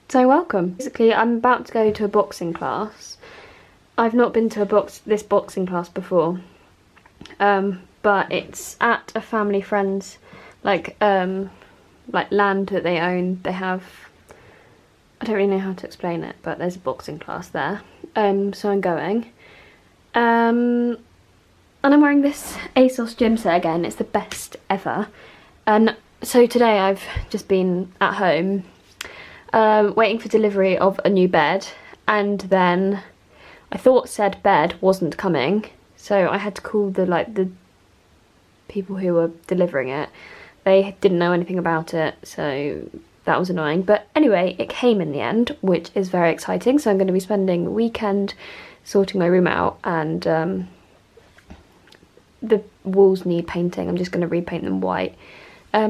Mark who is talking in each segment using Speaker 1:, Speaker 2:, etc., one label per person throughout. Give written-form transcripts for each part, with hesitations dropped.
Speaker 1: So welcome. Basically, I'm about to go to a boxing class. I've not been to this boxing class before, but it's at a family friend's like land that they own. They have, I don't really know how to explain it, but there's a boxing class there. So I'm going. And I'm wearing this ASOS gym set again. It's the best ever. And so today I've just been at home waiting for delivery of a new bed, and then I thought said bed wasn't coming, so I had to call the people who were delivering it. They didn't know anything about it, so that was annoying. But anyway, it came in the end, which is very exciting. So I'm going to be spending the weekend sorting my room out, and the walls need painting. I'm just going to repaint them white.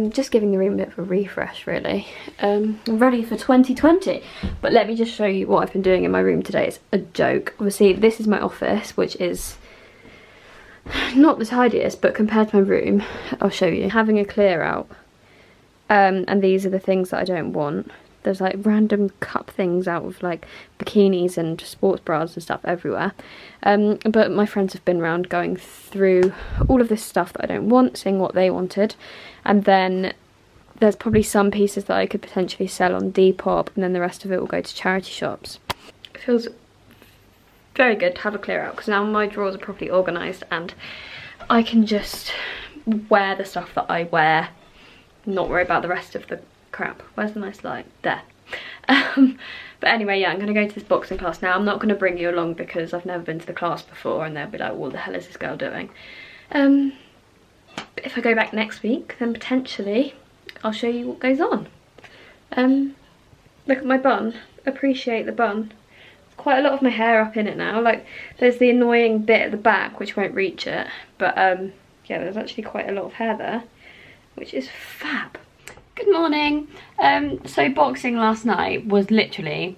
Speaker 1: Just giving the room a bit of a refresh, really. I'm ready for 2020. But let me just show you what I've been doing in my room today. It's a joke. Obviously, this is my office, which is not the tidiest, but compared to my room, I'll show you. Having a clear out. And these are the things that I don't want. There's like random cup things out of like bikinis and sports bras and stuff everywhere. But my friends have been around going through all of this stuff that I don't want, seeing what they wanted. And then there's probably some pieces that I could potentially sell on Depop, and then the rest of it will go to charity shops. It feels very good to have a clear out, because now my drawers are properly organised and I can just wear the stuff that I wear, not worry about the rest of the crap. Where's the nice light? There. But anyway, yeah, I'm going to go to this boxing class now. I'm not going to bring you along because I've never been to the class before and they'll be like, what the hell is this girl doing? But if I go back next week, then potentially I'll show you what goes on. Look at my bun. Appreciate the bun. Quite a lot of my hair up in it now. Like, there's the annoying bit at the back which won't reach it, but yeah, there's actually quite a lot of hair there, which is fab. Good morning. So boxing last night was literally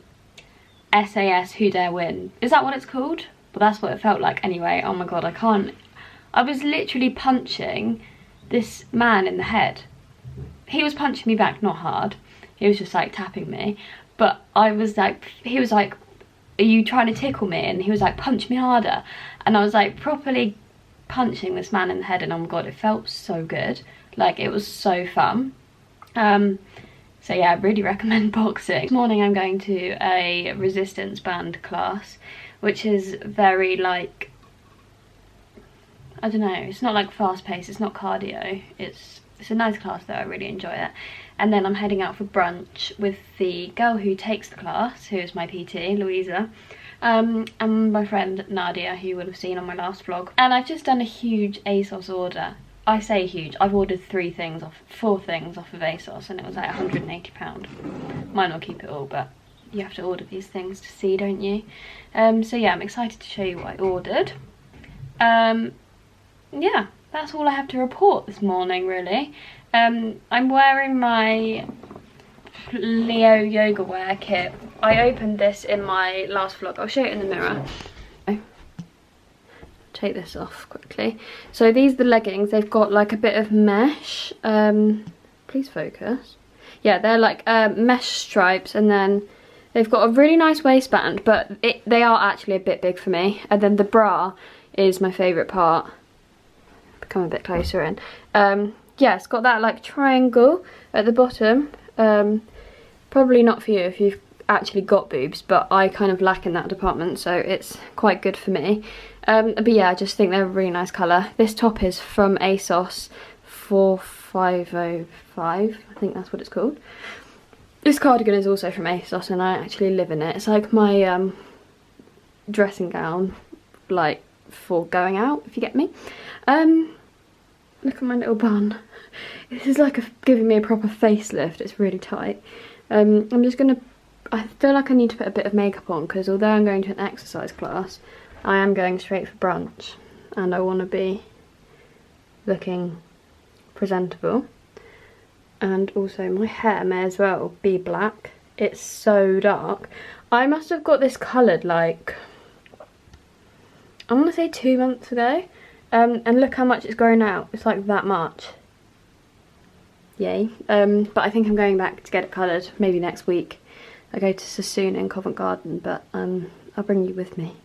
Speaker 1: SAS Who Dare Win. Is that what it's called? Well, that's what it felt like anyway. Oh my god, I can't. I was literally punching this man in the head. He was punching me back, not hard. He was just like tapping me. But I was like, he was like, are you trying to tickle me? And he was like, punch me harder. And I was like properly punching this man in the head, and oh my god, it felt so good. Like, it was so fun. So yeah, I really recommend boxing. This morning I'm going to a resistance band class, which is very like, I don't know, it's not like fast paced, it's not cardio, it's a nice class though, I really enjoy it. And then I'm heading out for brunch with the girl who takes the class, who is my PT, Louisa, and my friend Nadia, who you would have seen on my last vlog. And I've just done a huge ASOS order. I say huge, I've ordered 4 things off of ASOS, and it was like £180. Might not keep it all, but you have to order these things to see, don't you? So yeah, I'm excited to show you what I ordered. Yeah, that's all I have to report this morning, really. I'm wearing my Leo yoga wear kit. I opened this in my last vlog. I'll show it in the mirror. Take this off quickly. So these are the leggings. They've got like a bit of mesh. Please focus. Yeah, they're like mesh stripes, and then they've got a really nice waistband, but they are actually a bit big for me. And then the bra is my favourite part. Come a bit closer in. Yeah, it's got that like triangle at the bottom. Probably not for you if you've actually got boobs, but I kind of lack in that department, so it's quite good for me. But yeah, I just think they're a really nice colour. This top is from ASOS 4505, I think that's what it's called. This cardigan is also from ASOS, and I actually live in it. It's like my dressing gown, like for going out, if you get me. Look at my little bun. This is like giving me a proper facelift. It's really tight. I'm just gonna, I feel like I need to put a bit of makeup on, because although I'm going to an exercise class, I am going straight for brunch, and I want to be looking presentable. And also my hair may as well be black. It's so dark. I must have got this coloured like, I want to say 2 months ago. And look how much it's grown out. It's like that much. Yay. But I think I'm going back to get it coloured maybe next week. I go to Sassoon in Covent Garden, but I'll bring you with me.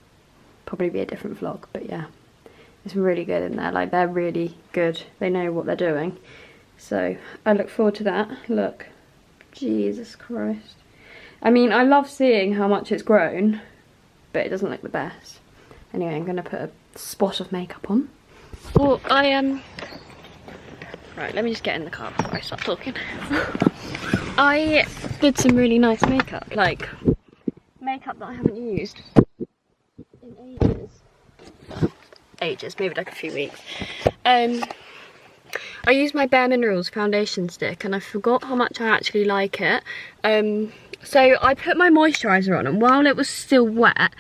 Speaker 1: Probably be a different vlog, but yeah. It's really good in there, like they're really good. They know what they're doing. So I look forward to that. Look, Jesus Christ. I mean, I love seeing how much it's grown, but it doesn't look the best. Anyway, I'm gonna put a spot of makeup on. Well, right, let me just get in the car before I start talking. I did some really nice makeup, like makeup that I haven't used in ages, maybe like a few weeks. I used my Bare Minerals foundation stick and I forgot how much I actually like it. So I put my moisturiser on, and while it was still wet,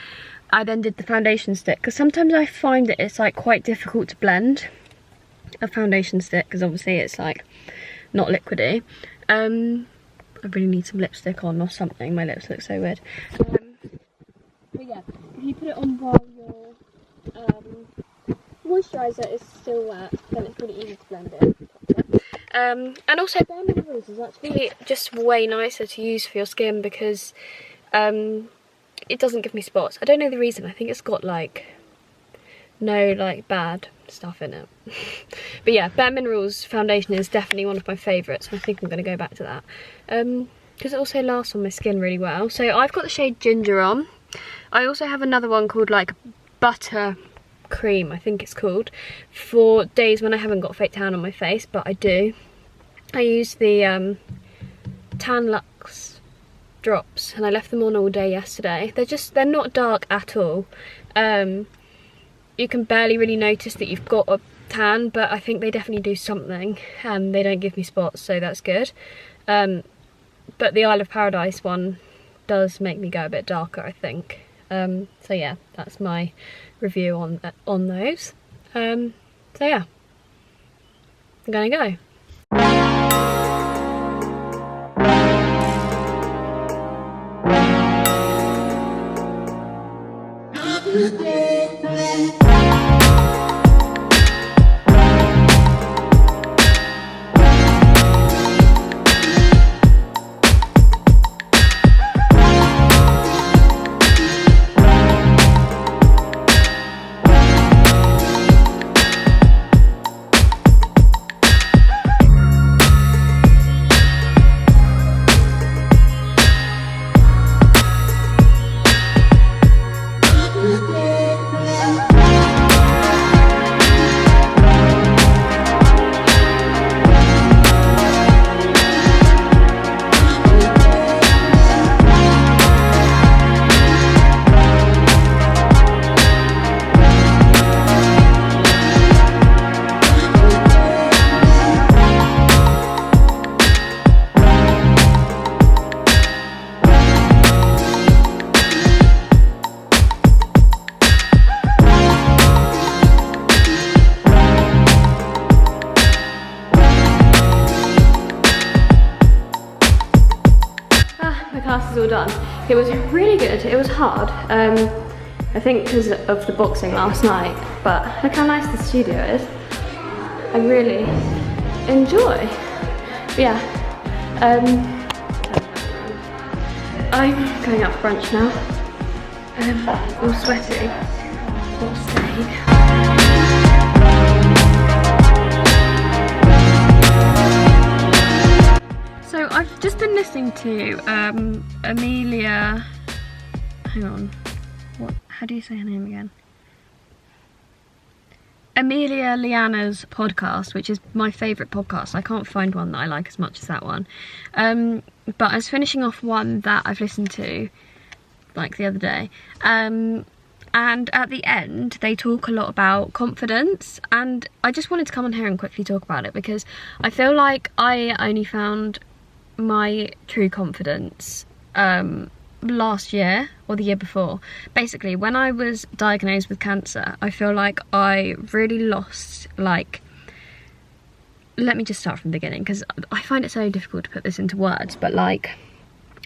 Speaker 1: I then did the foundation stick, because sometimes I find that it's like quite difficult to blend a foundation stick, because obviously it's like not liquidy. I really need some lipstick on or something, my lips look so weird. But yeah, if you put it on while your moisturiser is still wet, then it's pretty easy to blend it. And also Bare Minerals is actually just way nicer to use for your skin, because it doesn't give me spots. I don't know the reason. I think it's got like no like bad stuff in it. But yeah, Bare Minerals foundation is definitely one of my favourites. I think I'm going to go back to that because it also lasts on my skin really well. So I've got the shade Ginger on. I also have another one called like Butter Cream, I think it's called, for days when I haven't got fake tan on my face, but I do. I use the Tan Luxe drops and I left them on all day yesterday. They're not dark at all. You can barely really notice that you've got a tan, but I think they definitely do something, and they don't give me spots, so that's good. But the Isle of Paradise one does make me go a bit darker, I think. So yeah, that's my review on those. So yeah, I'm gonna go. Class is all done. It was really good. It was hard. I think because of the boxing last night, but look how nice the studio is. I really enjoy. But yeah, I'm going out for brunch now. All sweaty, all stained. So I've just been listening to Amelia, hang on, how do you say her name again? Amelia Liana's podcast, which is my favourite podcast. I can't find one that I like as much as that one. But I was finishing off one that I've listened to like the other day. And at the end, they talk a lot about confidence. And I just wanted to come on here and quickly talk about it, because I feel like I only found my true confidence last year or the year before. Basically, when I was diagnosed with cancer, I feel like I really lost, like, let me just start from the beginning, because I find it so difficult to put this into words, but like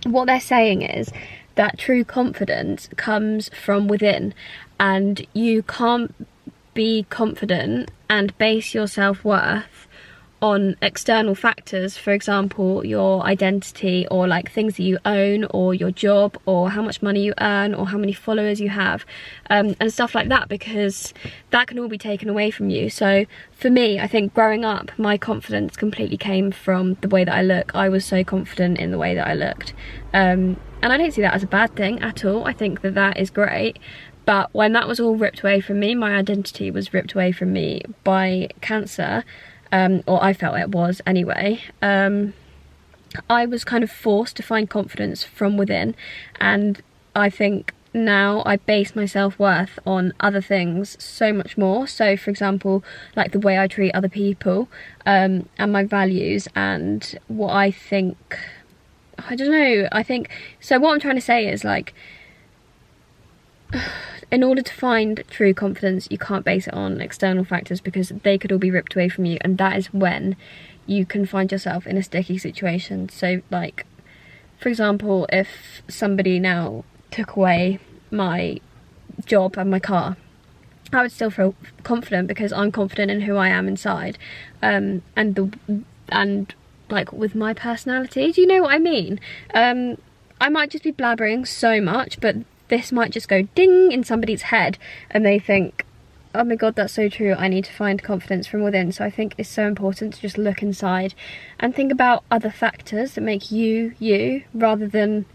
Speaker 1: what they're saying is that true confidence comes from within, and you can't be confident and base your self-worth on external factors, for example your identity, or like things that you own, or your job, or how much money you earn, or how many followers you have, and stuff like that, because that can all be taken away from you. So for me, I think growing up, my confidence completely came from the way that I look. I was so confident in the way that I looked, and I don't see that as a bad thing at all. I think that that is great. But when that was all ripped away from me, my identity was ripped away from me by cancer, or I felt it was anyway, I was kind of forced to find confidence from within. And I think now I base my self-worth on other things so much more. So for example, like the way I treat other people, and my values, and what I think, I don't know, I think, so what I'm trying to say is, like, in order to find true confidence, you can't base it on external factors, because they could all be ripped away from you, and that is when you can find yourself in a sticky situation. So like, for example, if somebody now took away my job and my car, I would still feel confident, because I'm confident in who I am inside, and like with my personality. Do you know what I mean? I might just be blabbering so much, but this might just go ding in somebody's head, and they think, oh my god, that's so true, I need to find confidence from within. So I think it's so important to just look inside and think about other factors that make you you, rather than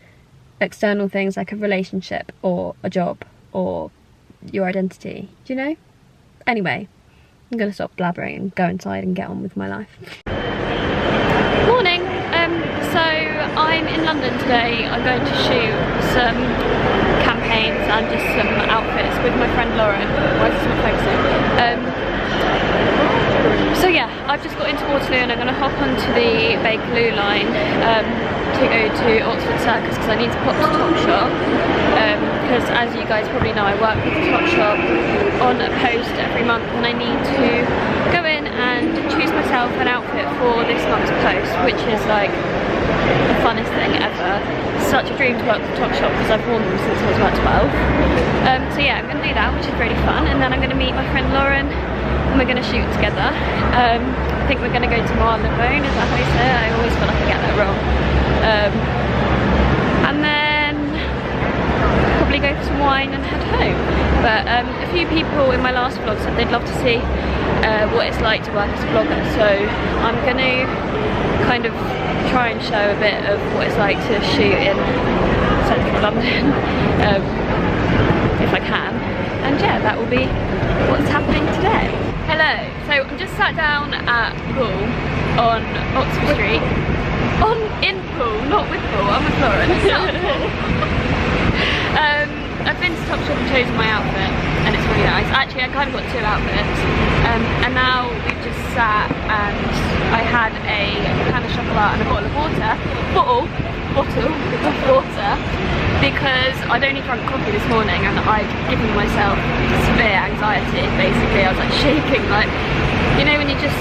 Speaker 1: external things like a relationship or a job or your identity. Do you know? Anyway, I'm gonna stop blabbering and go inside and get on with my life. Morning. So I'm in London today. I'm going to shoot some campaigns and just some outfits with my friend Lauren. Why is this not focusing? So yeah, I've just got into Waterloo, and I'm going to hop onto the Bakerloo line to go to Oxford Circus, because I need to pop to Topshop, because as you guys probably know, I work with Topshop on a post every month, and I need to go in and choose myself an outfit for this month's post, which is like the funnest thing ever. Such a dream to work with Topshop, because I've worn them since I was about 12. So yeah, I'm going to do that, which is really fun, and then I'm going to meet my friend Lauren, and we're going to shoot together. I think we're going to go to Marylebone, is that how you say it? I always feel like I get that wrong. And then probably go for some wine and head home. But a few people in my last vlog said they'd love to see what it's like to work as a vlogger, so I'm going to kind of try and show a bit of what it's like to shoot in central London, if I can. And yeah, that will be what's happening today. Hello, so I'm just sat down at Pool on Oxford Street. In Pool, not with Pool, I'm with Lauren. I've been to Topshop and chosen my outfit, and it's really nice. Actually, I kind of got two outfits, and now we've just sat, and I had a can of chocolate and a bottle of water, because I'd only drunk coffee this morning, and I'd given myself severe anxiety. Basically, I was like shaking, like, you know when you just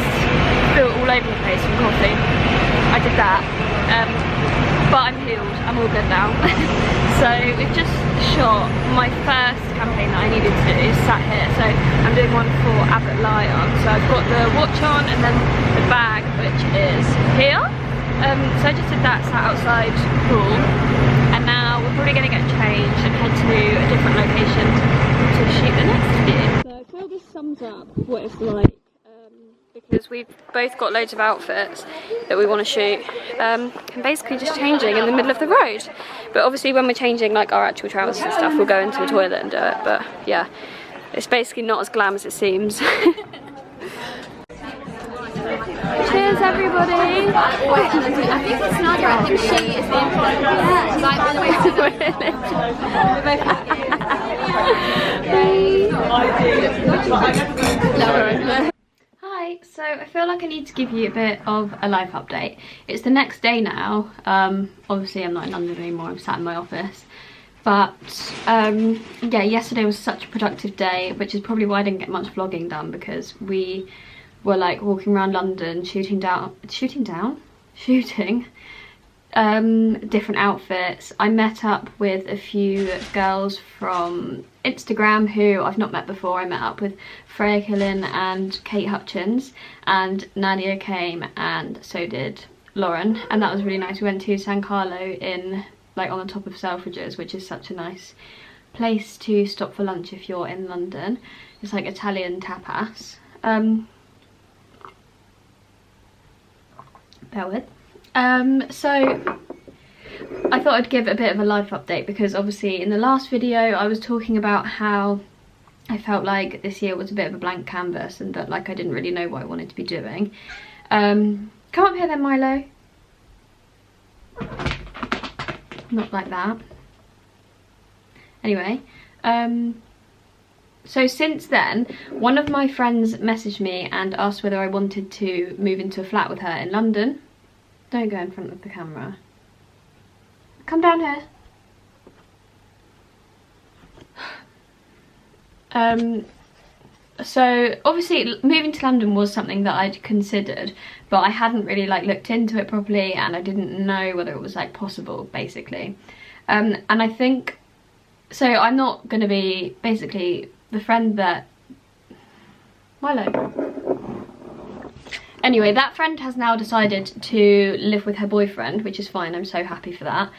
Speaker 1: feel all over the place from coffee. I did that, but I'm healed, I'm all good now. So we've just shot my first campaign that I needed to do, sat here. So I'm doing one for Abbott Lion. So I've got the watch on, and then the bag, which is here. So I just did that, sat outside the Pool, and now we're probably going to get changed and head to a different location to shoot the next view. So I feel this sums up what it's like, because we've both got loads of outfits that we want to shoot, and basically just changing in the middle of the road. But obviously when we're changing like our actual trousers and stuff, we'll go into a toilet and do it. But yeah, it's basically not as glam as it seems. Cheers everybody!
Speaker 2: I think it's Nadia, I think she is the important one. Like all the way to the
Speaker 1: Hi, so I feel like I need to give you a bit of a life update. It's the next day now. Obviously I'm not in London anymore, I'm sat in my office. But yeah, yesterday was such a productive day, which is probably why I didn't get much vlogging done, because we were like walking around London shooting different outfits. I met up with a few girls from Instagram who I've not met before. I met up with Freya Killen and Kate Hutchins, and Nadia came, and so did Lauren, and that was really nice. We went to San Carlo in, like, on the top of Selfridges, which is such a nice place to stop for lunch if you're in London. It's like Italian tapas. Bear with. So I thought I'd give a bit of a life update, because obviously in the last video I was talking about how I felt like this year was a bit of a blank canvas and that, like, I didn't really know what I wanted to be doing. Come up here then, Milo. Not like that. Anyway, so since then, one of my friends messaged me and asked whether I wanted to move into a flat with her in London. Don't go in front of the camera. Come down here. So obviously moving to London was something that I'd considered, but I hadn't really, like, looked into it properly, and I didn't know whether it was, like, possible, basically. And I think, so I'm not going to be, basically, the friend that... Milo. Anyway, that friend has now decided to live with her boyfriend, which is fine. I'm so happy for that.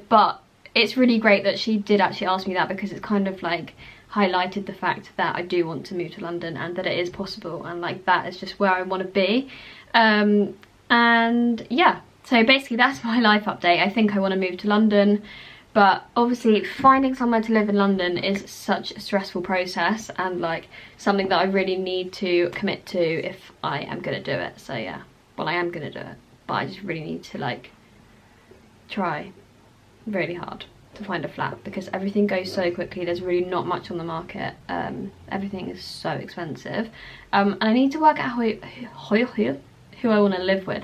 Speaker 1: But it's really great that she did actually ask me that, because it's kind of, like, highlighted the fact that I do want to move to London and that it is possible, and, like, that is just where I want to be. And yeah, so basically that's my life update. I think I want to move to London, but obviously finding somewhere to live in London is such a stressful process, and, like, something that I really need to commit to if I am gonna do it. So yeah, well, I am gonna do it, but I just really need to, like, try really hard to find a flat, because everything goes so quickly. There's really not much on the market. Everything is so expensive, and I need to work out who I want to live with.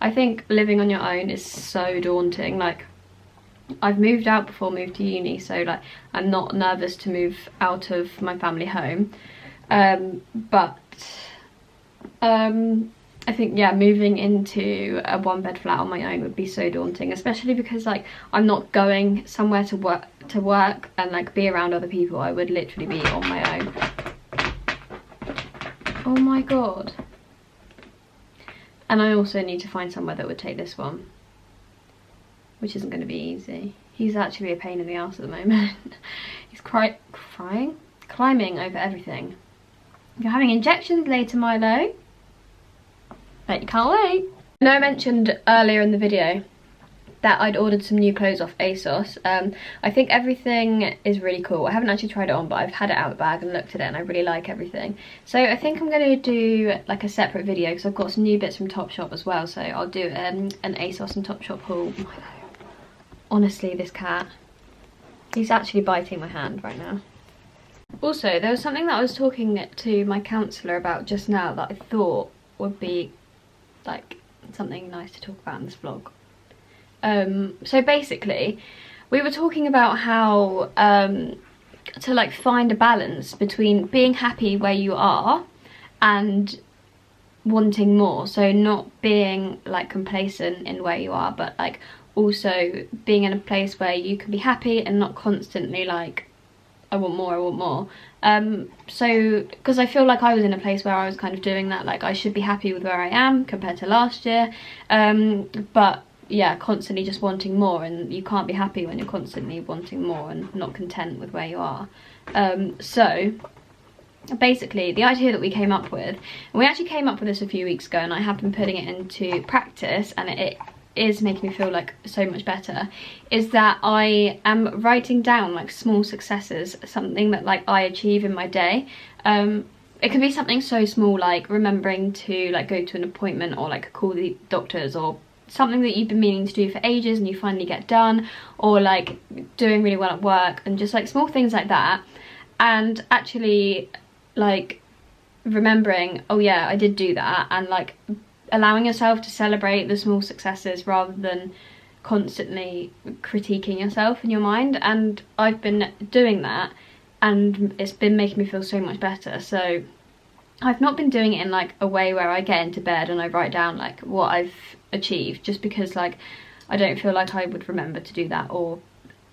Speaker 1: I think living on your own is so daunting. Like, I've moved out before, moved to uni, so, like, I'm not nervous to move out of my family home, but I think, yeah, moving into a one-bed flat on my own would be so daunting, especially because, like, I'm not going somewhere to work and, like, be around other people. I would literally be on my own. Oh my god. And I also need to find somewhere that would take this one, which isn't going to be easy. He's actually a pain in the ass at the moment. He's climbing over everything. You're having injections later, Milo. Bet you can't wait. I know I mentioned earlier in the video that I'd ordered some new clothes off ASOS. I think everything is really cool. I haven't actually tried it on, but I've had it out of the bag and looked at it, and I really like everything. So I think I'm going to do, like, a separate video, because I've got some new bits from Topshop as well. So I'll do an ASOS and Topshop haul. Honestly, this cat, he's actually biting my hand right now. Also, there was something that I was talking to my counsellor about just now that I thought would be, like, something nice to talk about in this vlog. So basically, we were talking about how to, like, find a balance between being happy where you are and wanting more. So not being, like, complacent in where you are, but, like, also being in a place where you can be happy and not constantly, like, I want more, I want more. So, because I feel like I was in a place where I was kind of doing that, like, I should be happy with where I am compared to last year, but yeah, constantly just wanting more, and you can't be happy when you're constantly wanting more and not content with where you are. So basically, the idea that we came up with, and we actually came up with this a few weeks ago, and I have been putting it into practice, and it is making me feel, like, so much better, is that I am writing down, like, small successes, something that, like, I achieve in my day. It can be something so small, like remembering to, like, go to an appointment, or, like, call the doctors, or something that you've been meaning to do for ages and you finally get done, or, like, doing really well at work, and just, like, small things like that. And actually, like, remembering, oh yeah, I did do that, and, like, allowing yourself to celebrate the small successes rather than constantly critiquing yourself in your mind. And I've been doing that, and it's been making me feel so much better. So I've not been doing it in, like, a way where I get into bed and I write down, like, what I've achieved, just because, like,
Speaker 3: I don't feel like I would remember to do that, or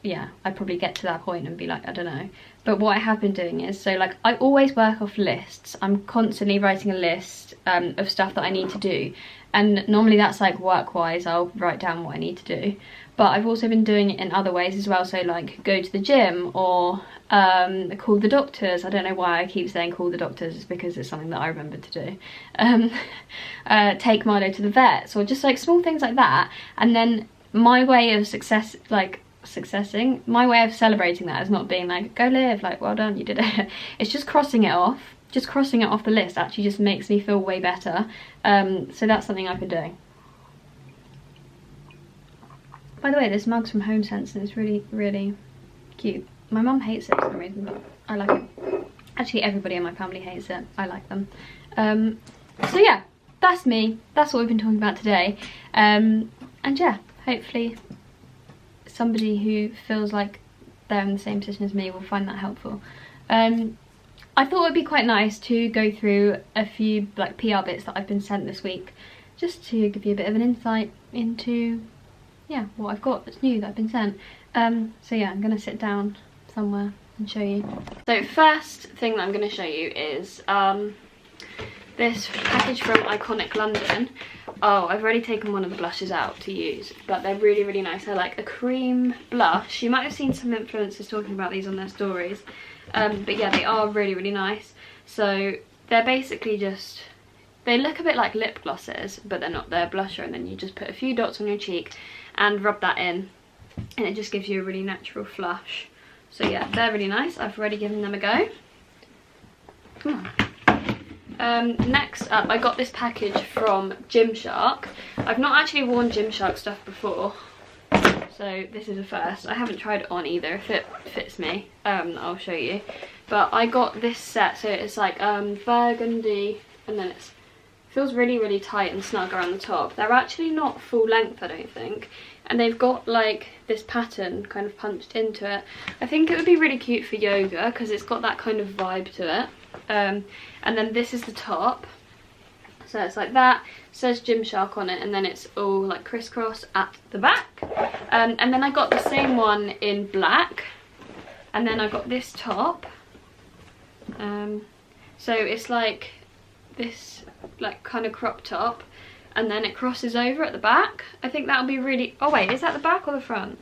Speaker 3: yeah, I'd probably get to that point and be like, I don't know. But what I have been doing is, so like I always work off lists. I'm constantly writing a list of stuff that I need to do, and normally that's like work wise, I'll write down what I need to do, but I've also been doing it in other ways as well. So like go to the gym, or call the doctors. I don't know why I keep saying call the doctors, it's because it's something that I remember to do. Take Milo to the vets, or just like small things like that. And then my way of my way of celebrating that is not being like, go live, like well done, you did it. It's just crossing it off. Just crossing it off the list actually just makes me feel way better. So that's something I've been doing. By the way, this mug's from Home Sense and it's really, really cute. My mum hates it for some reason, but I like it. Actually, everybody in my family hates it. I like them. So yeah, that's me. That's what we've been talking about today. And yeah, hopefully somebody who feels like they're in the same position as me will find that helpful. I thought it would be quite nice to go through a few like PR bits that I've been sent this week, just to give you a bit of an insight into, yeah, what I've got that's new that I've been sent. So yeah, I'm gonna sit down somewhere and show you. So first thing that I'm gonna show you is this package from Iconic London. Oh, I've already taken one of the blushes out to use, but they're really, really nice. They're like a cream blush. You might have seen some influencers talking about these on their stories. But yeah, they are really, really nice. So they're basically just, they look a bit like lip glosses, but they're not. They're blusher, and then you just put a few dots on your cheek and rub that in, and it just gives you a really natural flush. So yeah, they're really nice. I've already given them a go. Come on. Next up, I got this package from Gymshark. I've not actually worn Gymshark stuff before, so this is a first. I haven't tried it on either. If it fits me, I'll show you. But I got this set, so it's like burgundy, and then it feels really, really tight and snug around the top. They're actually not full length, I don't think, and they've got like this pattern kind of punched into it. I think it would be really cute for yoga because it's got that kind of vibe to it. And then this is the top, so it's like that. It says Gymshark on it, and then it's all like crisscross at the back. And then I got the same one in black, and then I got this top. So it's like this like kind of crop top, and then it crosses over at the back. I think that'll be really, oh wait, is that the back or the front?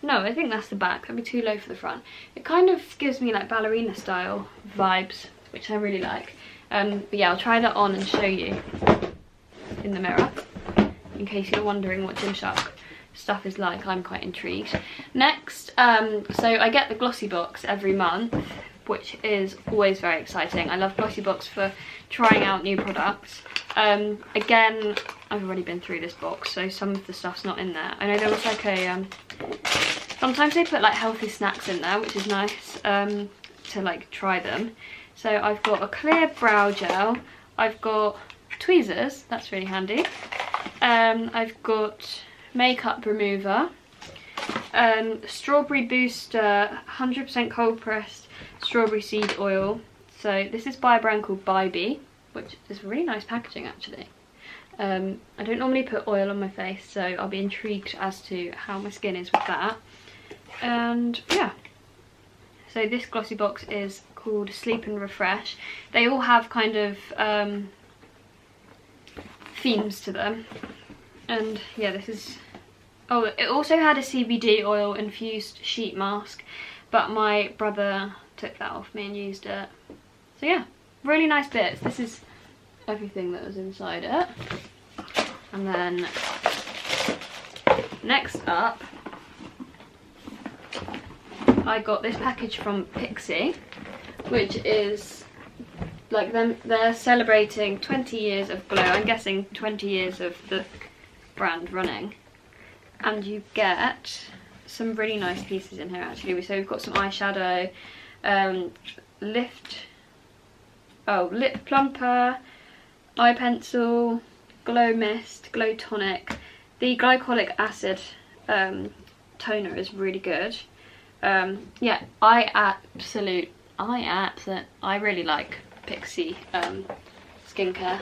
Speaker 3: No, I think that's the back. That'd be too low for the front. It kind of gives me like ballerina style vibes, which I really like. But yeah, I'll try that on and show you in the mirror, in case you're wondering what Gymshark stuff is like. I'm quite intrigued. Next, so I get the Glossy box every month, which is always very exciting. I love Glossy box for trying out new products. Again, I've already been through this box, so some of the stuff's not in there. I know there was like a, sometimes they put like healthy snacks in there, which is nice to like try them. So I've got a clear brow gel, I've got tweezers, that's really handy. I've got makeup remover, strawberry booster, 100% cold pressed strawberry seed oil. So this is by a brand called Bybee, which is really nice packaging actually. I don't normally put oil on my face, so I'll be intrigued as to how my skin is with that. And yeah, so this Glossy box is called Sleep and Refresh. They all have kind of themes to them, and yeah, this is, oh, it also had a CBD oil infused sheet mask, but my brother took that off me and used it. So yeah, really nice bits. This is everything that was inside it. And then next up, I got this package from Pixie, which is like them, they're celebrating 20 years of Glow. I'm guessing 20 years of the brand running. And you get some really nice pieces in here actually. So we've got some eyeshadow, lip plumper, eye pencil, glow mist, glow tonic. The glycolic acid toner is really good. Yeah, I really like Pixie skincare.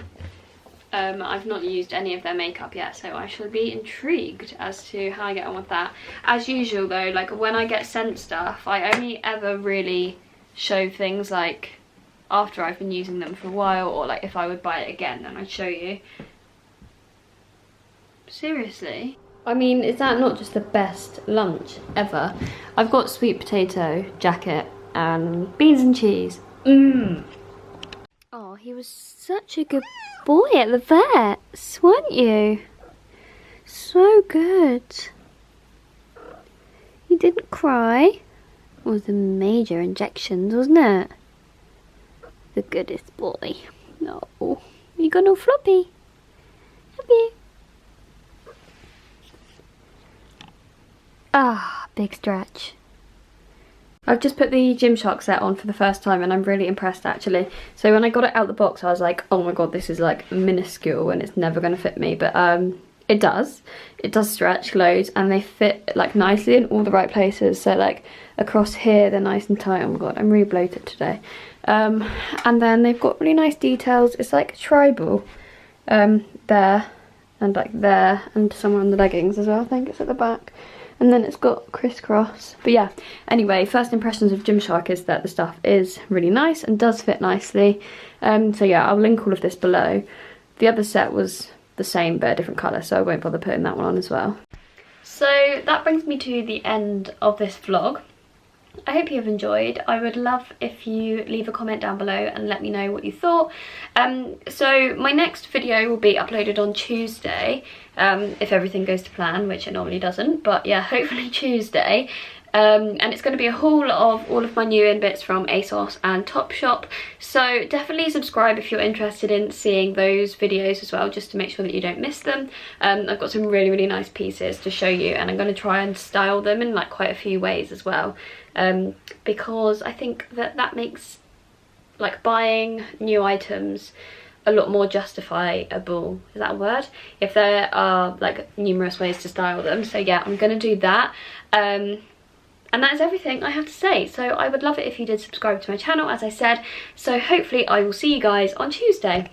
Speaker 1: I've not used any of their makeup yet, so I shall be intrigued as to how I get on with that. As usual though, like when I get sent stuff, I only ever really show things like after I've been using them for a while, or like if I would buy it again, then I'd show you. Seriously? I mean, is that not just the best lunch ever? I've got sweet potato jacket and beans and cheese. Mmm. Oh, he was such a good boy at the vet's, weren't you? So good. You didn't cry. It was the major injections, wasn't it? The goodest boy. No. You got no floppy, have you? Ah, big stretch. I've just put the Gymshark set on for the first time and I'm really impressed actually. So when I got it out the box I was like, oh my god, this is like minuscule and it's never going to fit me, but it does. It does stretch loads and they fit like nicely in all the right places. So like across here they're nice and tight. Oh my god, I'm really bloated today. And then they've got really nice details. It's like tribal there and like there and somewhere on the leggings as well. I think it's at the back. And then it's got crisscross. But yeah, anyway, first impressions of Gymshark is that the stuff is really nice and does fit nicely. So yeah, I'll link all of this below. The other set was the same but a different colour, so I won't bother putting that one on as well. So that brings me to the end of this vlog. I hope you've enjoyed. I would love if you leave a comment down below and let me know what you thought. So my next video will be uploaded on Tuesday, if everything goes to plan, which it normally doesn't, but yeah, hopefully Tuesday. And it's going to be a haul of all of my new in bits from ASOS and Topshop, so definitely subscribe if you're interested in seeing those videos as well, just to make sure that you don't miss them. I've got some really nice pieces to show you and I'm going to try and style them in like quite a few ways as well, because I think that that makes like buying new items a lot more justifiable. Is that a word? If there are like numerous ways to style them. So yeah, I'm going to do that. And that is everything I have to say. So I would love it if you did subscribe to my channel, as I said. So hopefully I will see you guys on Tuesday.